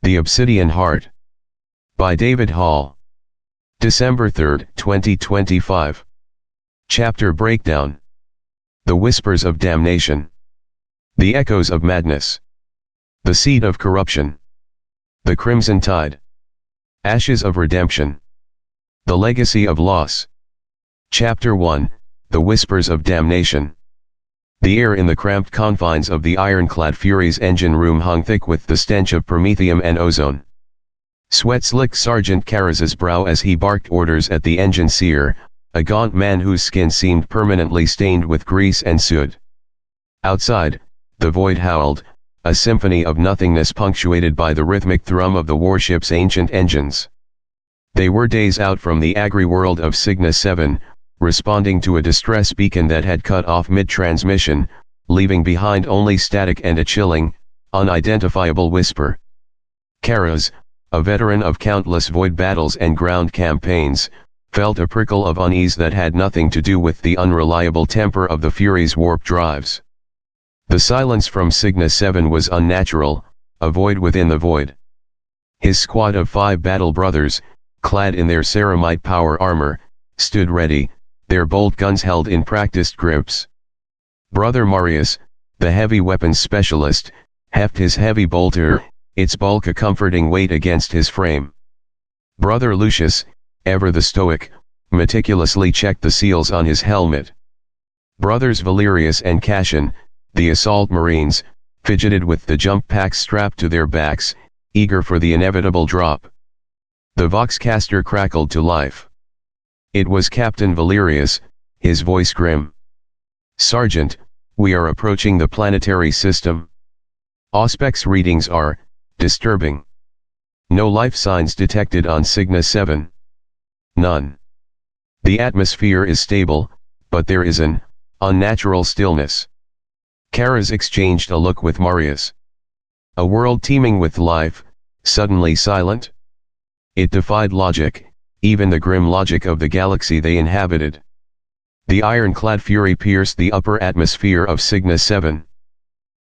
The Obsidian Heart. By David Hall. December 3, 2025. Chapter Breakdown. The Whispers of Damnation. The Echoes of Madness. The Seed of Corruption. The Crimson Tide. Ashes of Redemption. The Legacy of Loss. Chapter 1, The Whispers of Damnation. The air in the cramped confines of the ironclad Fury's engine room hung thick with the stench of promethium and ozone. Sweat slicked Sergeant Karras' brow as he barked orders at the engine seer, a gaunt man whose skin seemed permanently stained with grease and soot. Outside, the void howled, a symphony of nothingness punctuated by the rhythmic thrum of the warship's ancient engines. They were days out from the agri-world of Cygnus VII, responding to a distress beacon that had cut off mid-transmission, leaving behind only static and a chilling, unidentifiable whisper. Karras, a veteran of countless void battles and ground campaigns, felt a prickle of unease that had nothing to do with the unreliable temper of the Fury's warp drives. The silence from Cygnus VII was unnatural, a void within the void. His squad of 5 battle brothers, clad in their ceramite power armor, stood ready, their bolt guns held in practiced grips. Brother Marius, the heavy weapons specialist, heft his heavy bolter, its bulk a comforting weight against his frame. Brother Lucius, ever the stoic, meticulously checked the seals on his helmet. Brothers Valerius and Cassian, the assault marines, fidgeted with the jump packs strapped to their backs, eager for the inevitable drop. The Voxcaster crackled to life. It was Captain Valerius, his voice grim. "Sergeant, we are approaching the planetary system. Auspex readings are disturbing. No life signs detected on Cygnus VII. None. The atmosphere is stable, but there is an unnatural stillness." Karras exchanged a look with Marius. A world teeming with life, suddenly silent? It defied logic, even the grim logic of the galaxy they inhabited. The ironclad Fury pierced the upper atmosphere of Cygnus VII.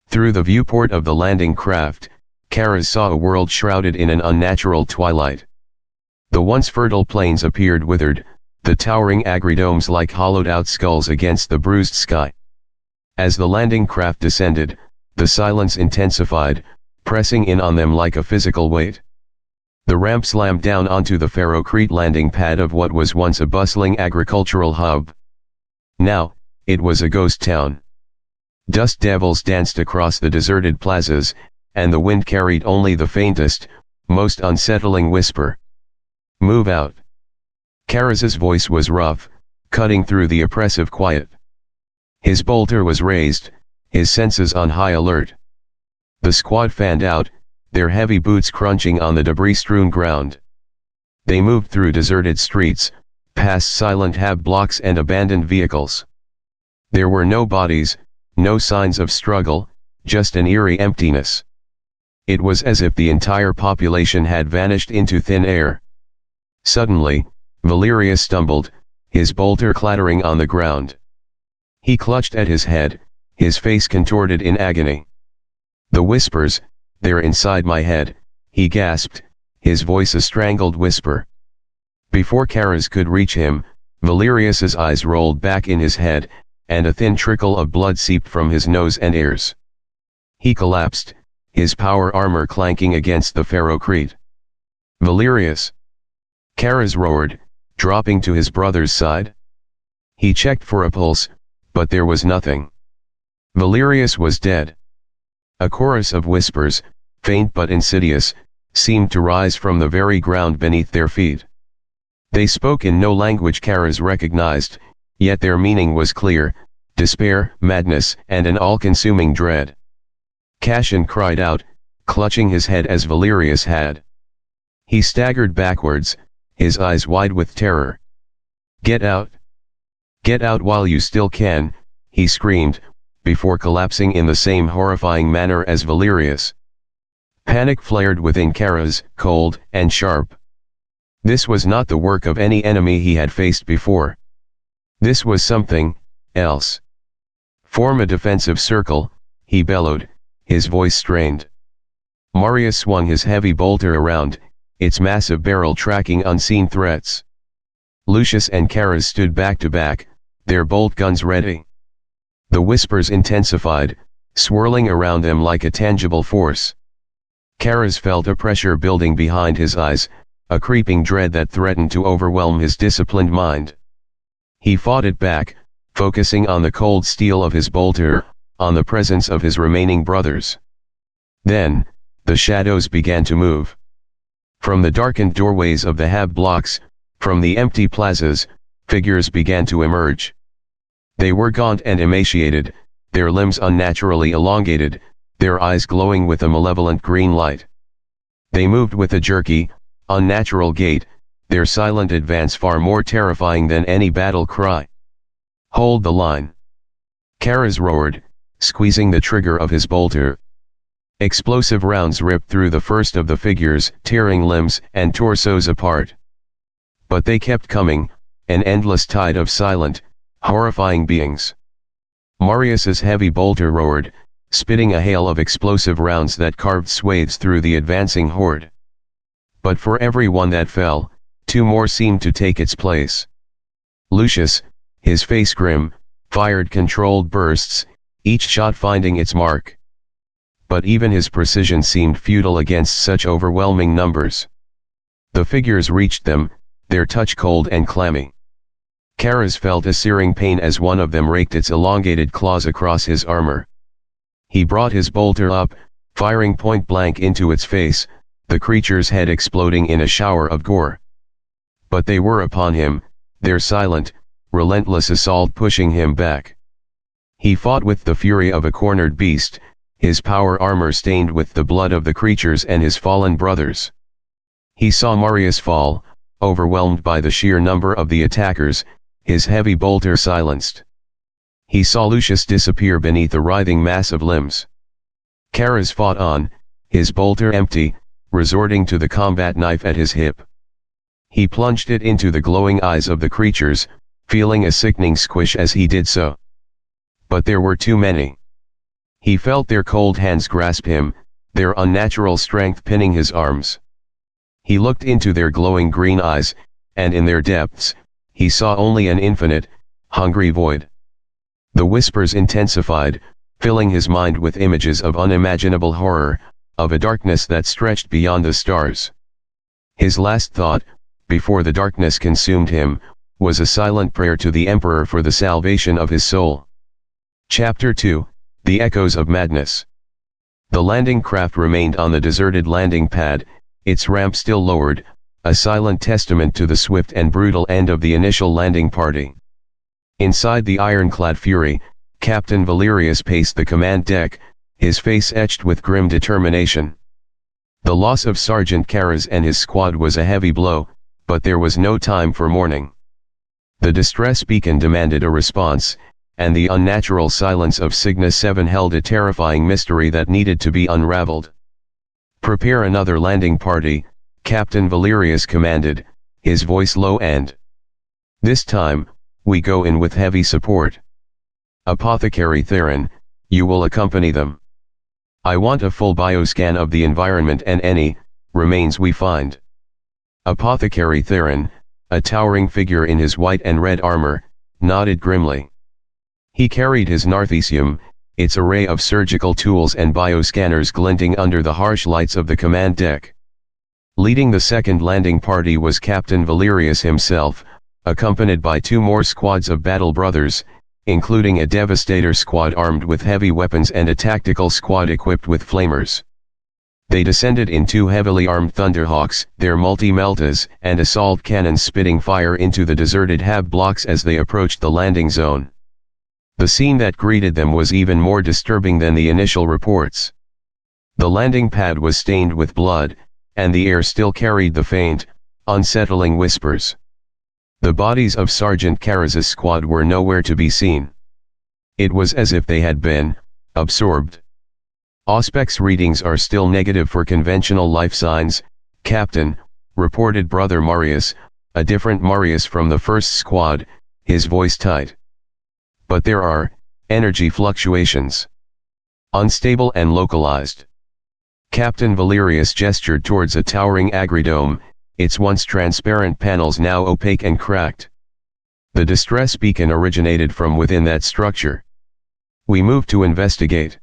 Through the viewport of the landing craft, Karras saw a world shrouded in an unnatural twilight. The once fertile plains appeared withered, the towering agridomes like hollowed-out skulls against the bruised sky. As the landing craft descended, the silence intensified, pressing in on them like a physical weight. The ramp slammed down onto the ferrocrete landing pad of what was once a bustling agricultural hub. Now, it was a ghost town. Dust devils danced across the deserted plazas, and the wind carried only the faintest, most unsettling whisper. "Move out." Karras' voice was rough, cutting through the oppressive quiet. His bolter was raised, his senses on high alert. The squad fanned out, their heavy boots crunching on the debris-strewn ground. They moved through deserted streets, past silent hab blocks and abandoned vehicles. There were no bodies, no signs of struggle, just an eerie emptiness. It was as if the entire population had vanished into thin air. Suddenly, Valerius stumbled, his bolter clattering on the ground. He clutched at his head, his face contorted in agony. "The whispers, they're inside my head," he gasped, his voice a strangled whisper. Before Karras could reach him, Valerius's eyes rolled back in his head, and a thin trickle of blood seeped from his nose and ears. He collapsed, his power armor clanking against the ferrocrete. "Valerius!" Karras roared, dropping to his brother's side. He checked for a pulse, but there was nothing. Valerius was dead. A chorus of whispers, faint but insidious, seemed to rise from the very ground beneath their feet. They spoke in no language Karras recognized, yet their meaning was clear: despair, madness, and an all-consuming dread. Cassian cried out, clutching his head as Valerius had. He staggered backwards, his eyes wide with terror. "Get out! Get out while you still can," he screamed, before collapsing in the same horrifying manner as Valerius. Panic flared within Karras, cold and sharp. This was not the work of any enemy he had faced before. This was something else. "Form a defensive circle," he bellowed, his voice strained. Marius swung his heavy bolter around, its massive barrel tracking unseen threats. Lucius and Chares stood back to back, their bolt guns ready. The whispers intensified, swirling around them like a tangible force. Chares felt a pressure building behind his eyes, a creeping dread that threatened to overwhelm his disciplined mind. He fought it back, focusing on the cold steel of his bolter, on the presence of his remaining brothers. Then, the shadows began to move. From the darkened doorways of the hab blocks, from the empty plazas, figures began to emerge. They were gaunt and emaciated, their limbs unnaturally elongated, their eyes glowing with a malevolent green light. They moved with a jerky, unnatural gait, their silent advance far more terrifying than any battle cry. "Hold the line!" Chares roared, squeezing the trigger of his bolter. Explosive rounds ripped through the first of the figures, tearing limbs and torsos apart. But they kept coming, an endless tide of silent, horrifying beings. Marius's heavy bolter roared, spitting a hail of explosive rounds that carved swathes through the advancing horde. But for every one that fell, two more seemed to take its place. Lucius, his face grim, fired controlled bursts, each shot finding its mark. But even his precision seemed futile against such overwhelming numbers. The figures reached them, their touch cold and clammy. Chares felt a searing pain as one of them raked its elongated claws across his armor. He brought his bolter up, firing point blank into its face, the creature's head exploding in a shower of gore. But they were upon him, their silent, relentless assault pushing him back. He fought with the fury of a cornered beast, his power armor stained with the blood of the creatures and his fallen brothers. He saw Marius fall, overwhelmed by the sheer number of the attackers, his heavy bolter silenced. He saw Lucius disappear beneath a writhing mass of limbs. Chares fought on, his bolter empty, resorting to the combat knife at his hip. He plunged it into the glowing eyes of the creatures, feeling a sickening squish as he did so. But there were too many. He felt their cold hands grasp him, their unnatural strength pinning his arms. He looked into their glowing green eyes, and in their depths, he saw only an infinite, hungry void. The whispers intensified, filling his mind with images of unimaginable horror, of a darkness that stretched beyond the stars. His last thought, before the darkness consumed him, was a silent prayer to the Emperor for the salvation of his soul. Chapter 2, The Echoes of Madness. The landing craft remained on the deserted landing pad, its ramp still lowered, a silent testament to the swift and brutal end of the initial landing party. Inside the ironclad Fury, Captain Valerius paced the command deck, his face etched with grim determination. The loss of Sergeant Chares and his squad was a heavy blow, but there was no time for mourning. The distress beacon demanded a response, and the unnatural silence of Cygnus VII held a terrifying mystery that needed to be unraveled. "Prepare another landing party," Captain Valerius commanded, his voice low and "This time, we go in with heavy support. Apothecary Theron, you will accompany them. I want a full bioscan of the environment and any remains we find." Apothecary Theron, a towering figure in his white and red armor, nodded grimly. He carried his narthecium, its array of surgical tools and bioscanners glinting under the harsh lights of the command deck. Leading the second landing party was Captain Valerius himself, accompanied by two more squads of battle brothers, including a devastator squad armed with heavy weapons and a tactical squad equipped with flamers. They descended in two heavily armed Thunderhawks, their multi-meltas and assault cannons spitting fire into the deserted hab blocks as they approached the landing zone. The scene that greeted them was even more disturbing than the initial reports. The landing pad was stained with blood, and the air still carried the faint, unsettling whispers. The bodies of Sergeant Chares' squad were nowhere to be seen. It was as if they had been absorbed. "Auspex readings are still negative for conventional life signs, Captain," reported Brother Marius, a different Marius from the first squad, his voice tight. "But there are energy fluctuations. Unstable and localized." Captain Valerius gestured towards a towering agridome, its once transparent panels now opaque and cracked. The distress beacon originated from within that structure. We moved to investigate.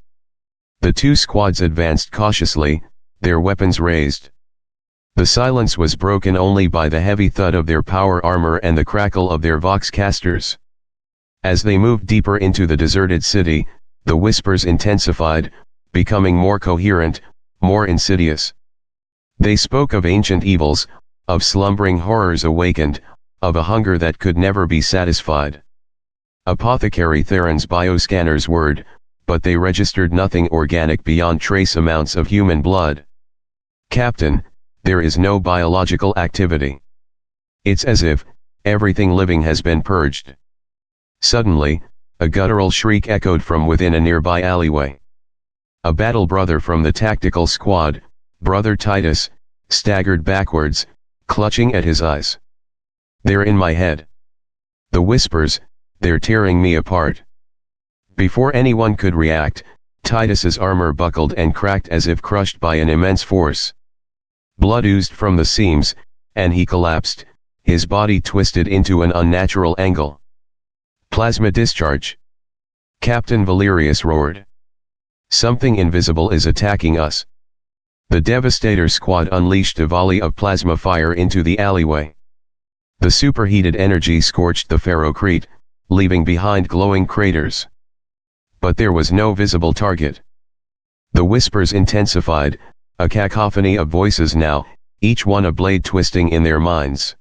The two squads advanced cautiously, their weapons raised. The silence was broken only by the heavy thud of their power armor and the crackle of their vox casters. As they moved deeper into the deserted city, the whispers intensified, becoming more coherent, more insidious. They spoke of ancient evils, of slumbering horrors awakened, of a hunger that could never be satisfied. Apothecary Theron's bioscanners whirred, but they registered nothing organic beyond trace amounts of human blood. Captain, there is no biological activity. It's as if everything living has been purged. Suddenly, a guttural shriek echoed from within a nearby alleyway. A battle brother from the tactical squad, Brother Titus, staggered backwards, clutching at his eyes. They're in my head. The whispers, they're tearing me apart. Before anyone could react, Titus's armor buckled and cracked as if crushed by an immense force. Blood oozed from the seams, and he collapsed, his body twisted into an unnatural angle. Plasma discharge. Captain Valerius roared. Something invisible is attacking us. The Devastator squad unleashed a volley of plasma fire into the alleyway. The superheated energy scorched the ferrocrete, leaving behind glowing craters. But there was no visible target. The whispers intensified, a cacophony of voices now, each one a blade twisting in their minds.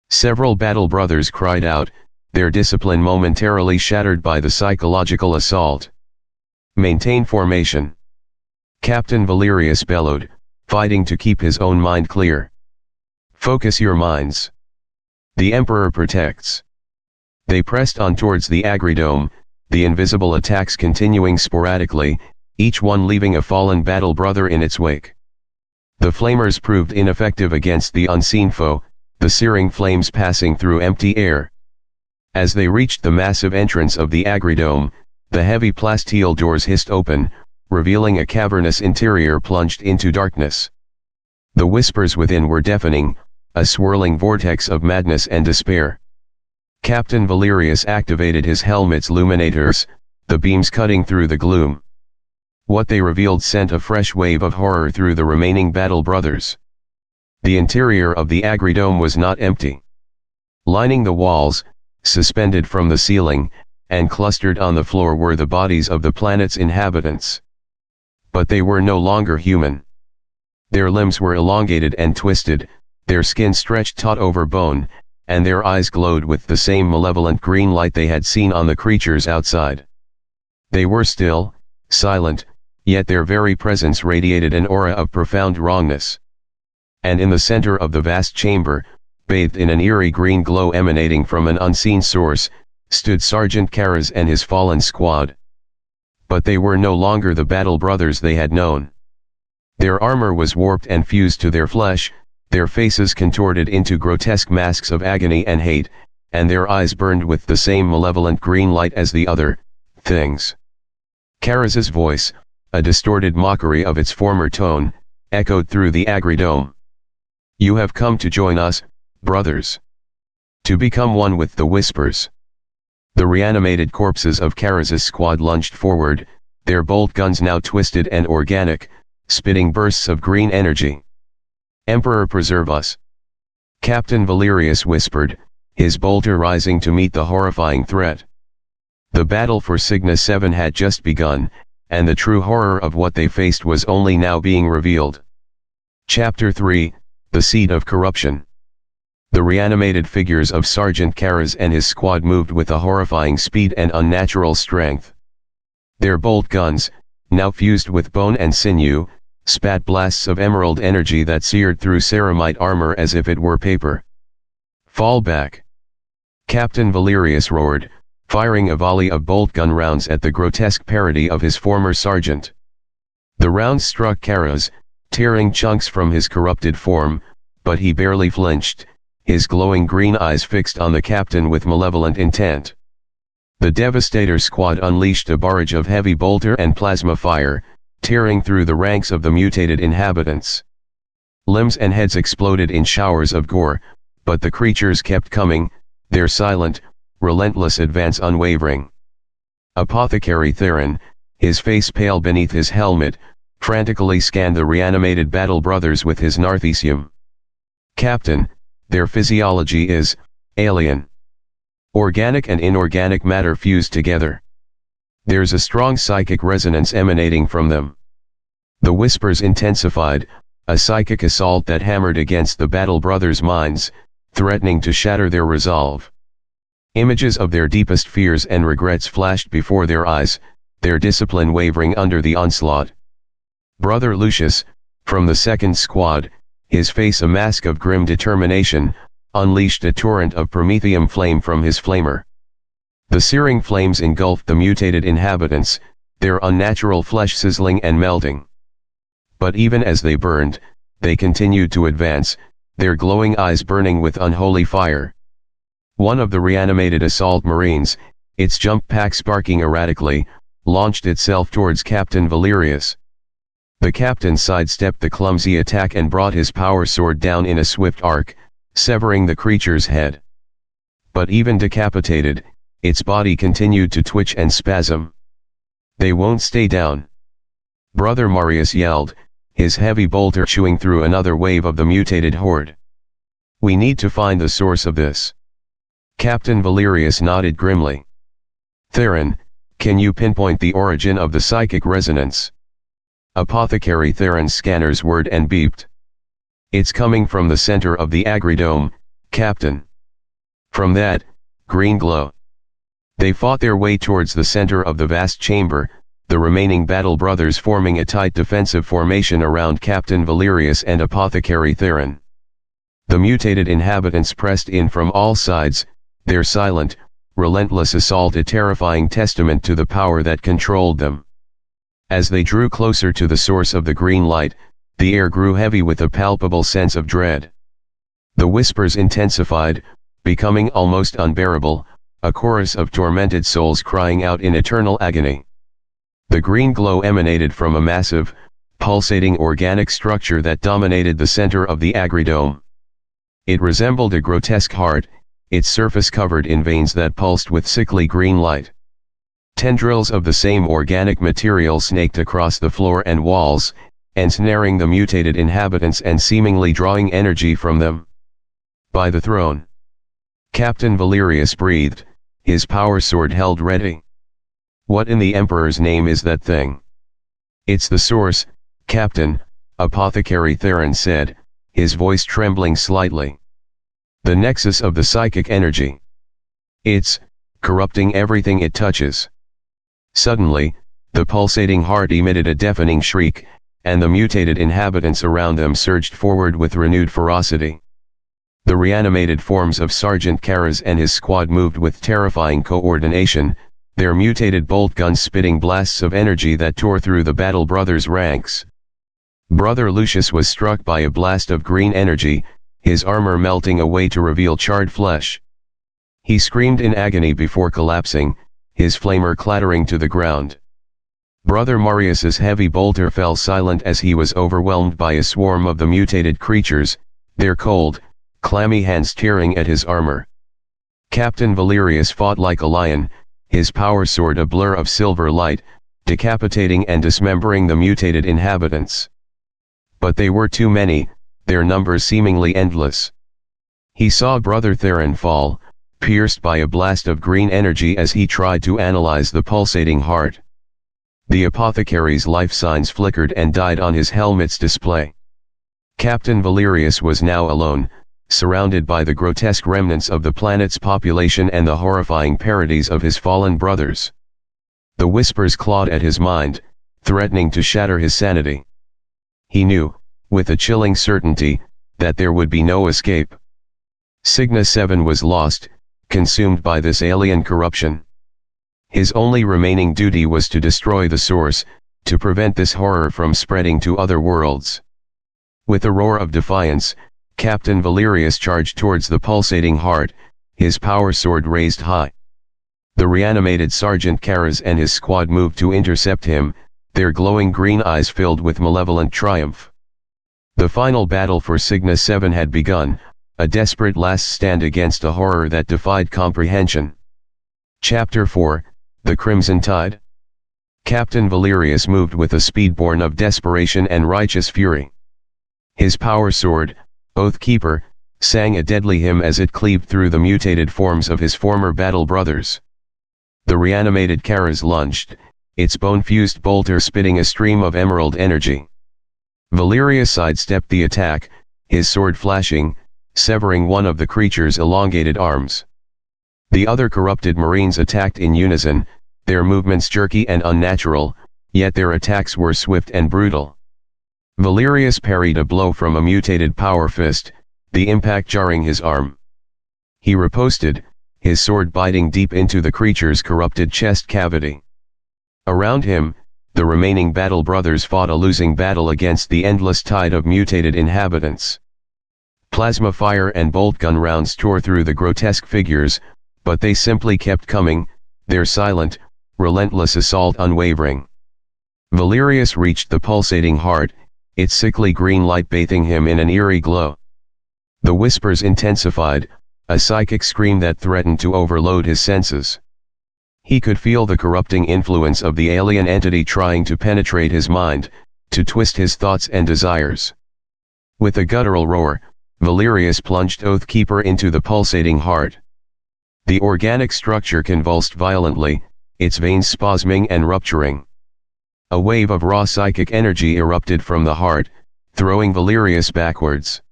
Several battle brothers cried out, their discipline momentarily shattered by the psychological assault. Maintain formation. Captain Valerius bellowed, fighting to keep his own mind clear. Focus your minds. The Emperor protects. They pressed on towards the agridome, the invisible attacks continuing sporadically, each one leaving a fallen battle brother in its wake. The flamers proved ineffective against the unseen foe, the searing flames passing through empty air. As they reached the massive entrance of the agridome, the heavy plasteel doors hissed open, revealing a cavernous interior plunged into darkness. The whispers within were deafening, a swirling vortex of madness and despair. Captain Valerius activated his helmet's luminators, the beams cutting through the gloom. What they revealed sent a fresh wave of horror through the remaining battle brothers. The interior of the agridome was not empty. Lining the walls, suspended from the ceiling, and clustered on the floor were the bodies of the planet's inhabitants. But they were no longer human. Their limbs were elongated and twisted, their skin stretched taut over bone, and their eyes glowed with the same malevolent green light they had seen on the creatures outside. They were still, silent, yet their very presence radiated an aura of profound wrongness. And in the center of the vast chamber, bathed in an eerie green glow emanating from an unseen source, stood Sergeant Karras and his fallen squad. But they were no longer the battle brothers they had known. Their armor was warped and fused to their flesh, their faces contorted into grotesque masks of agony and hate, and their eyes burned with the same malevolent green light as the other things. Karras's voice, a distorted mockery of its former tone, echoed through the agridome. You have come to join us, brothers. To become one with the whispers. The reanimated corpses of Karras's squad lunged forward, their bolt guns now twisted and organic, spitting bursts of green energy. Emperor preserve us. Captain Valerius whispered, his bolter rising to meet the horrifying threat. The battle for Cygnus VII had just begun, and the true horror of what they faced was only now being revealed. Chapter 3, The Seed of Corruption. The reanimated figures of Sergeant Karras and his squad moved with a horrifying speed and unnatural strength. Their bolt guns, now fused with bone and sinew, spat blasts of emerald energy that seared through ceramite armor as if it were paper. Fall back. Captain Valerius roared, firing a volley of bolt gun rounds at the grotesque parody of his former sergeant. The rounds struck Karras, tearing chunks from his corrupted form, but he barely flinched, his glowing green eyes fixed on the captain with malevolent intent. The Devastator squad unleashed a barrage of heavy bolter and plasma fire, tearing through the ranks of the mutated inhabitants. Limbs and heads exploded in showers of gore, but the creatures kept coming, their silent, relentless advance unwavering. Apothecary Theron, his face pale beneath his helmet, frantically scanned the reanimated battle brothers with his narthecium. "Captain, their physiology is alien. Organic and inorganic matter fused together. There's a strong psychic resonance emanating from them." The whispers intensified, a psychic assault that hammered against the battle brothers' minds, threatening to shatter their resolve. Images of their deepest fears and regrets flashed before their eyes, their discipline wavering under the onslaught. Brother Lucius, from the second squad, his face a mask of grim determination, unleashed a torrent of promethium flame from his flamer. The searing flames engulfed the mutated inhabitants, their unnatural flesh sizzling and melting. But even as they burned, they continued to advance, their glowing eyes burning with unholy fire. One of the reanimated assault marines, its jump pack sparking erratically, launched itself towards Captain Valerius. The captain sidestepped the clumsy attack and brought his power sword down in a swift arc, severing the creature's head. But even decapitated, its body continued to twitch and spasm. "They won't stay down," Brother Marius yelled, his heavy bolter chewing through another wave of the mutated horde. "We need to find the source of this." Captain Valerius nodded grimly. "Theron, can you pinpoint the origin of the psychic resonance?" Apothecary Theron's scanners whirred and beeped. "It's coming from the center of the agridome, Captain. From that green glow." They fought their way towards the center of the vast chamber, the remaining battle brothers forming a tight defensive formation around Captain Valerius and Apothecary Theron. The mutated inhabitants pressed in from all sides, their silent, relentless assault a terrifying testament to the power that controlled them. As they drew closer to the source of the green light, the air grew heavy with a palpable sense of dread. The whispers intensified, becoming almost unbearable, a chorus of tormented souls crying out in eternal agony. The green glow emanated from a massive, pulsating organic structure that dominated the center of the agridome. It resembled a grotesque heart, its surface covered in veins that pulsed with sickly green light. Tendrils of the same organic material snaked across the floor and walls, ensnaring the mutated inhabitants and seemingly drawing energy from them. "By the throne!" Captain Valerius breathed, his power sword held ready. "What in the Emperor's name is that thing?" "It's the source, Captain," Apothecary Theron said, his voice trembling slightly. "The nexus of the psychic energy. It's corrupting everything it touches." Suddenly, the pulsating heart emitted a deafening shriek, and the mutated inhabitants around them surged forward with renewed ferocity. The reanimated forms of Sergeant Karras and his squad moved with terrifying coordination, their mutated bolt guns spitting blasts of energy that tore through the battle brothers' ranks. Brother Lucius was struck by a blast of green energy, his armor melting away to reveal charred flesh. He screamed in agony before collapsing, his flamer clattering to the ground. Brother Marius's heavy bolter fell silent as he was overwhelmed by a swarm of the mutated creatures, their cold, clammy hands tearing at his armor. Captain Valerius fought like a lion, his power sword a blur of silver light, decapitating and dismembering the mutated inhabitants. But they were too many, their numbers seemingly endless. He saw Brother Theron fall, pierced by a blast of green energy as he tried to analyze the pulsating heart. The apothecary's life signs flickered and died on his helmet's display. Captain Valerius was now alone, surrounded by the grotesque remnants of the planet's population and the horrifying parodies of his fallen brothers. The whispers clawed at his mind, threatening to shatter his sanity. He knew, with a chilling certainty, that there would be no escape. Cygnus VII was lost, consumed by this alien corruption. His only remaining duty was to destroy the source, to prevent this horror from spreading to other worlds. With a roar of defiance, Captain Valerius charged towards the pulsating heart, his power sword raised high. The reanimated Sergeant Karras and his squad moved to intercept him, their glowing green eyes filled with malevolent triumph. The final battle for Cygnus VII had begun, a desperate last stand against a horror that defied comprehension. Chapter 4, The Crimson Tide. Captain Valerius moved with a speed born of desperation and righteous fury. His power sword, Oathkeeper, sang a deadly hymn as it cleaved through the mutated forms of his former battle brothers. The reanimated Karas lunged, its bone-fused bolter spitting a stream of emerald energy. Valerius sidestepped the attack, his sword flashing, severing one of the creature's elongated arms. The other corrupted marines attacked in unison, their movements jerky and unnatural, yet their attacks were swift and brutal. Valerius parried a blow from a mutated power fist, the impact jarring his arm. He riposted, his sword biting deep into the creature's corrupted chest cavity. Around him, the remaining battle brothers fought a losing battle against the endless tide of mutated inhabitants. Plasma fire and bolt gun rounds tore through the grotesque figures, but they simply kept coming, their silent, relentless assault unwavering. Valerius reached the pulsating heart, its sickly green light bathing him in an eerie glow. The whispers intensified, a psychic scream that threatened to overload his senses. He could feel the corrupting influence of the alien entity trying to penetrate his mind, to twist his thoughts and desires. With a guttural roar, Valerius plunged Oathkeeper into the pulsating heart. The organic structure convulsed violently, its veins spasming and rupturing. A wave of raw psychic energy erupted from the heart, throwing Valerius backwards.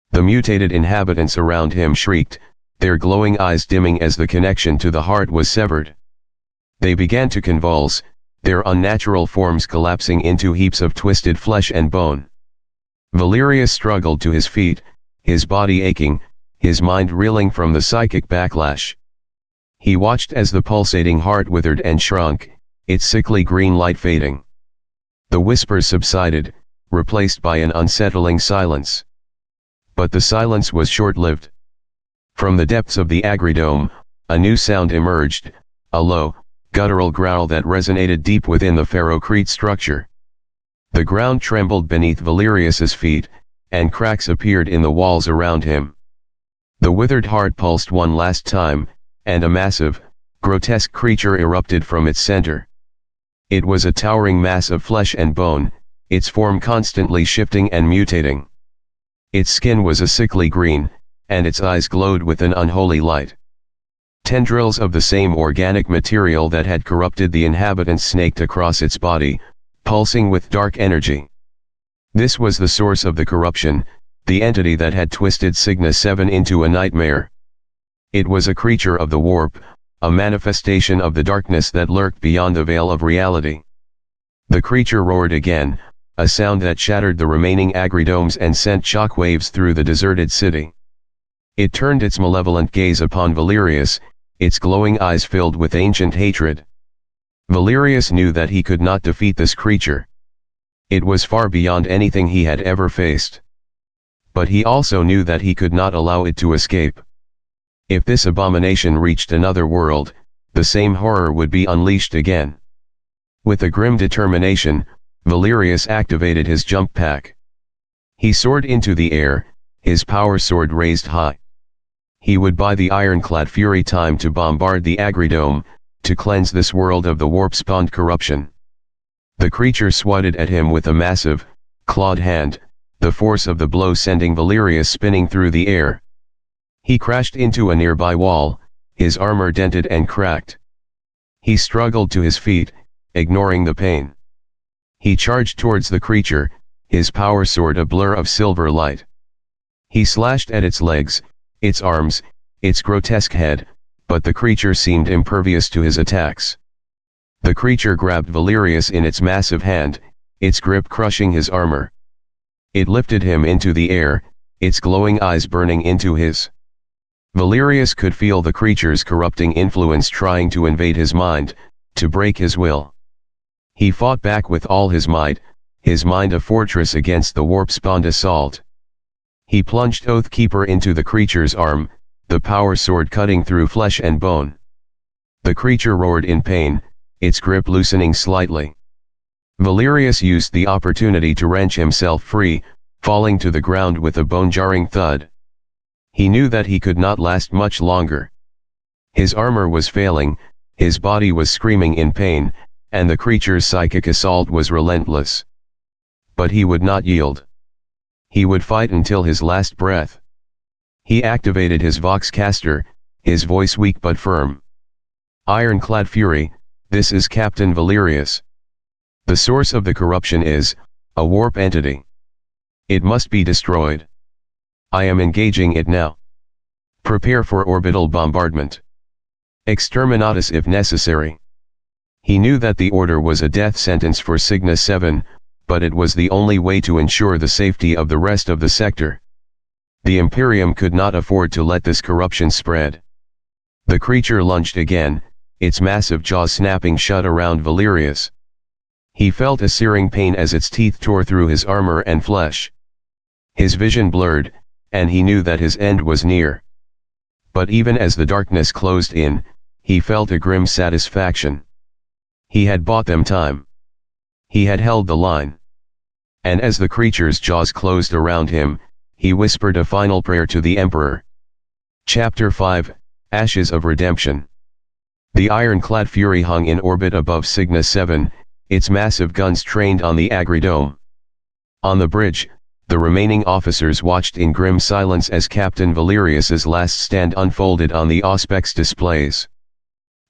The mutated inhabitants around him shrieked, their glowing eyes dimming as the connection to the heart was severed. They began to convulse, their unnatural forms collapsing into heaps of twisted flesh and bone. Valerius struggled to his feet, his body aching, his mind reeling from the psychic backlash. He watched as the pulsating heart withered and shrunk, its sickly green light fading. The whispers subsided, replaced by an unsettling silence. But the silence was short-lived. From the depths of the agridome, a new sound emerged, a low, guttural growl that resonated deep within the ferrocrete structure. The ground trembled beneath Valerius's feet, and cracks appeared in the walls around him. The withered heart pulsed one last time, and a massive, grotesque creature erupted from its center. It was a towering mass of flesh and bone, its form constantly shifting and mutating. Its skin was a sickly green, and its eyes glowed with an unholy light. Tendrils of the same organic material that had corrupted the inhabitants snaked across its body, pulsing with dark energy. This was the source of the corruption, the entity that had twisted Cygnus VII into a nightmare. It was a creature of the warp, a manifestation of the darkness that lurked beyond the veil of reality. The creature roared again, a sound that shattered the remaining agridomes and sent shockwaves through the deserted city. It turned its malevolent gaze upon Valerius, its glowing eyes filled with ancient hatred. Valerius knew that he could not defeat this creature. It was far beyond anything he had ever faced. But he also knew that he could not allow it to escape. If this abomination reached another world, the same horror would be unleashed again. With a grim determination, Valerius activated his jump pack. He soared into the air, his power sword raised high. He would buy the ironclad fury time to bombard the agridome, to cleanse this world of the warp-spawned corruption. The creature swatted at him with a massive, clawed hand, the force of the blow sending Valerius spinning through the air. He crashed into a nearby wall, his armor dented and cracked. He struggled to his feet, ignoring the pain. He charged towards the creature, his power sword a blur of silver light. He slashed at its legs, its arms, its grotesque head, but the creature seemed impervious to his attacks. The creature grabbed Valerius in its massive hand, its grip crushing his armor. It lifted him into the air, its glowing eyes burning into his. Valerius could feel the creature's corrupting influence trying to invade his mind, to break his will. He fought back with all his might, his mind a fortress against the warp-spawned assault. He plunged Oathkeeper into the creature's arm, the power sword cutting through flesh and bone. The creature roared in pain, its grip loosening slightly. Valerius used the opportunity to wrench himself free, falling to the ground with a bone-jarring thud. He knew that he could not last much longer. His armor was failing, his body was screaming in pain, and the creature's psychic assault was relentless. But he would not yield. He would fight until his last breath. He activated his Voxcaster, his voice weak but firm. Ironclad Fury, this is Captain Valerius. The source of the corruption is a warp entity. It must be destroyed. I am engaging it now. Prepare for orbital bombardment. Exterminatus if necessary. He knew that the order was a death sentence for Cygnus VII, but it was the only way to ensure the safety of the rest of the sector. The Imperium could not afford to let this corruption spread. The creature lunged again, its massive jaws snapping shut around Valerius. He felt a searing pain as its teeth tore through his armor and flesh. His vision blurred, and he knew that his end was near. But even as the darkness closed in, he felt a grim satisfaction. He had bought them time. He had held the line. And as the creature's jaws closed around him, he whispered a final prayer to the Emperor. Chapter 5, Ashes of Redemption. The ironclad Fury hung in orbit above Cygnus VII, its massive guns trained on the Agridome. On the bridge, the remaining officers watched in grim silence as Captain Valerius's last stand unfolded on the Auspex displays.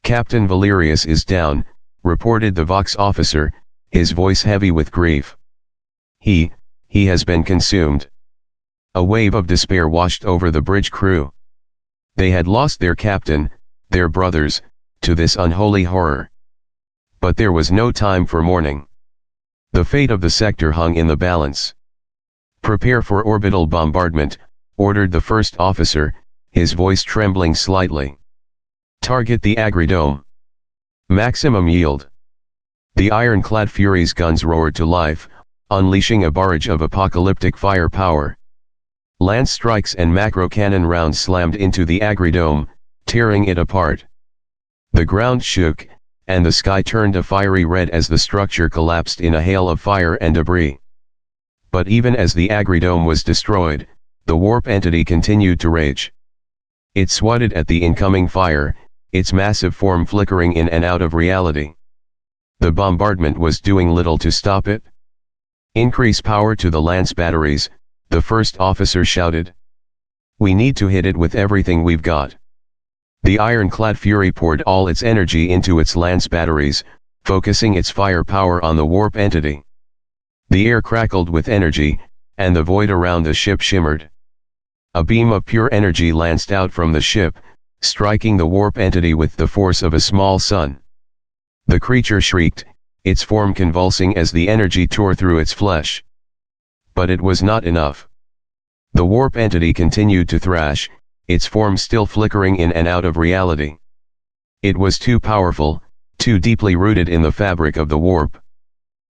Captain Valerius is down, reported the Vox officer, his voice heavy with grief. He has been consumed. A wave of despair washed over the bridge crew. They had lost their captain, their brothers, to this unholy horror. But there was no time for mourning. The fate of the sector hung in the balance. Prepare for orbital bombardment, ordered the first officer, his voice trembling slightly. Target the Agridome. Maximum yield. The ironclad Fury's guns roared to life, unleashing a barrage of apocalyptic firepower. Lance strikes and macro cannon rounds slammed into the Agridome, tearing it apart. The ground shook, and the sky turned a fiery red as the structure collapsed in a hail of fire and debris. But even as the Agridome was destroyed, the warp entity continued to rage. It swatted at the incoming fire, its massive form flickering in and out of reality. The bombardment was doing little to stop it. Increase power to the lance batteries, the first officer shouted. We need to hit it with everything we've got. The ironclad Fury poured all its energy into its lance batteries, focusing its firepower on the warp entity. The air crackled with energy, and the void around the ship shimmered. A beam of pure energy lanced out from the ship, striking the warp entity with the force of a small sun. The creature shrieked, its form convulsing as the energy tore through its flesh. But it was not enough. The warp entity continued to thrash, its form still flickering in and out of reality. It was too powerful, too deeply rooted in the fabric of the warp.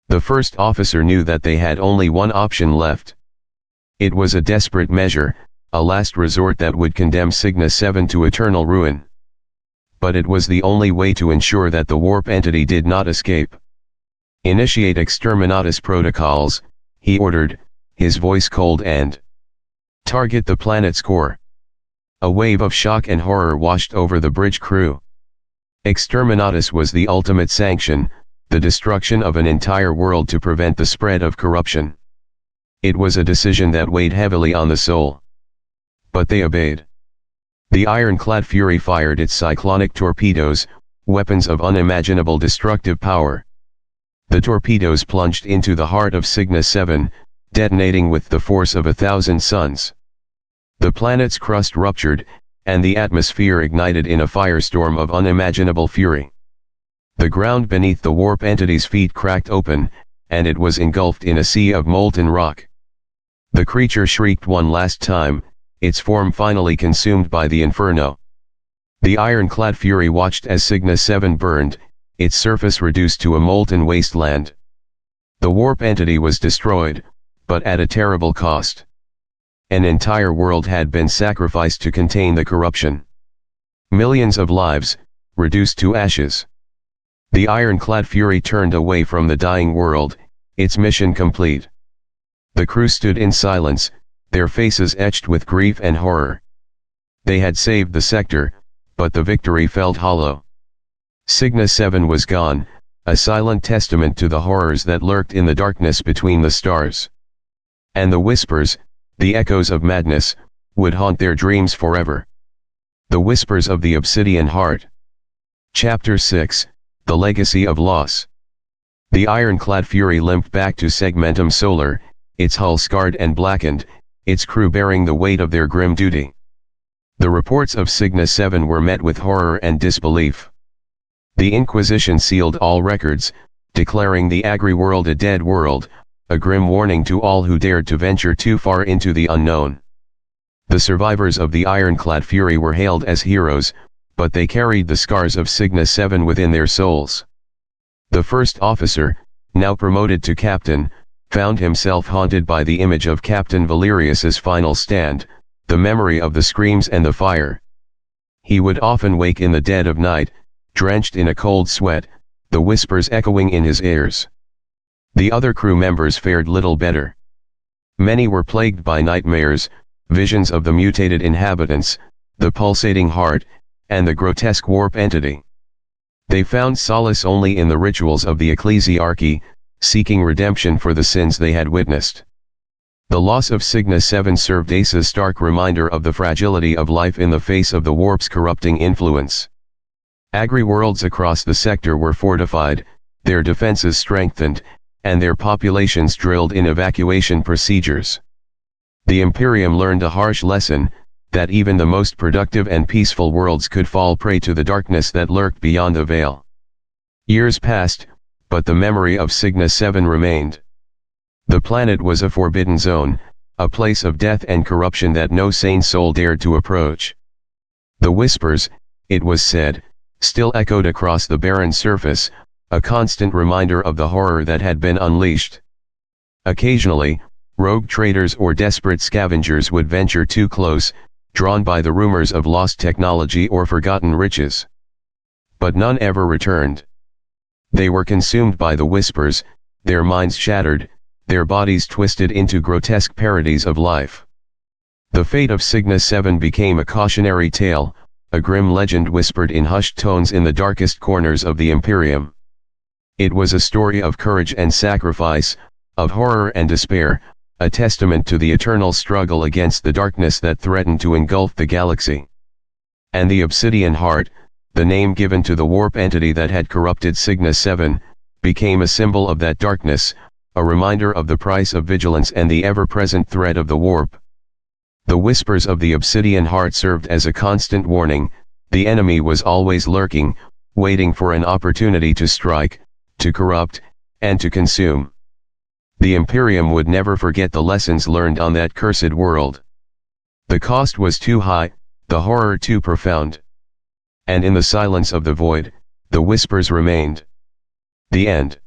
The first officer knew that they had only one option left. It was a desperate measure, a last resort that would condemn Cygnus VII to eternal ruin. But it was the only way to ensure that the warp entity did not escape. Initiate exterminatus protocols, he ordered, his voice cold and target the planet's core. A wave of shock and horror washed over the bridge crew. Exterminatus was the ultimate sanction, the destruction of an entire world to prevent the spread of corruption. It was a decision that weighed heavily on the soul. But they obeyed. The ironclad Fury fired its cyclonic torpedoes, weapons of unimaginable destructive power. The torpedoes plunged into the heart of Cygnus VII, detonating with the force of 1,000 suns. The planet's crust ruptured, and the atmosphere ignited in a firestorm of unimaginable fury. The ground beneath the warp entity's feet cracked open, and it was engulfed in a sea of molten rock. The creature shrieked one last time, its form finally consumed by the inferno. The ironclad Fury watched as Cygnus VII burned, its surface reduced to a molten wasteland. The warp entity was destroyed, but at a terrible cost. An entire world had been sacrificed to contain the corruption. Millions of lives, reduced to ashes. The ironclad Fury turned away from the dying world, its mission complete. The crew stood in silence, their faces etched with grief and horror. They had saved the sector, but the victory felt hollow. Cygnus VII was gone, a silent testament to the horrors that lurked in the darkness between the stars. And the whispers, the echoes of madness, would haunt their dreams forever. The Whispers of the Obsidian Heart. Chapter 6, The Legacy of Loss. The ironclad Fury limped back to Segmentum Solar, its hull scarred and blackened, its crew bearing the weight of their grim duty. The reports of Cygnus VII were met with horror and disbelief. The Inquisition sealed all records, declaring the agri-world a dead world, a grim warning to all who dared to venture too far into the unknown. The survivors of the ironclad Fury were hailed as heroes, but they carried the scars of Cygnus VII within their souls. The first officer, now promoted to captain, found himself haunted by the image of Captain Valerius's final stand, the memory of the screams and the fire. He would often wake in the dead of night, drenched in a cold sweat, the whispers echoing in his ears. The other crew members fared little better. Many were plagued by nightmares, visions of the mutated inhabitants, the pulsating heart, and the grotesque warp entity. They found solace only in the rituals of the ecclesiarchy, seeking redemption for the sins they had witnessed. The loss of Cygnus VII served as a stark reminder of the fragility of life in the face of the warp's corrupting influence. Agri-worlds across the sector were fortified, their defenses strengthened, and their populations drilled in evacuation procedures. The Imperium learned a harsh lesson, that even the most productive and peaceful worlds could fall prey to the darkness that lurked beyond the veil. Years passed, but the memory of Cygnus VII remained. The planet was a forbidden zone, a place of death and corruption that no sane soul dared to approach. The whispers, it was said, still echoed across the barren surface, a constant reminder of the horror that had been unleashed. Occasionally, rogue traders or desperate scavengers would venture too close, drawn by the rumors of lost technology or forgotten riches. But none ever returned. They were consumed by the whispers, their minds shattered, their bodies twisted into grotesque parodies of life. The fate of Cygnus VII became a cautionary tale, a grim legend whispered in hushed tones in the darkest corners of the Imperium. It was a story of courage and sacrifice, of horror and despair, a testament to the eternal struggle against the darkness that threatened to engulf the galaxy. And the Obsidian Heart, the name given to the warp entity that had corrupted Cygnus VII, became a symbol of that darkness, a reminder of the price of vigilance and the ever-present threat of the warp. The whispers of the Obsidian Heart served as a constant warning, the enemy was always lurking, waiting for an opportunity to strike, to corrupt, and to consume. The Imperium would never forget the lessons learned on that cursed world. The cost was too high, the horror too profound. And in the silence of the void, the whispers remained. The end.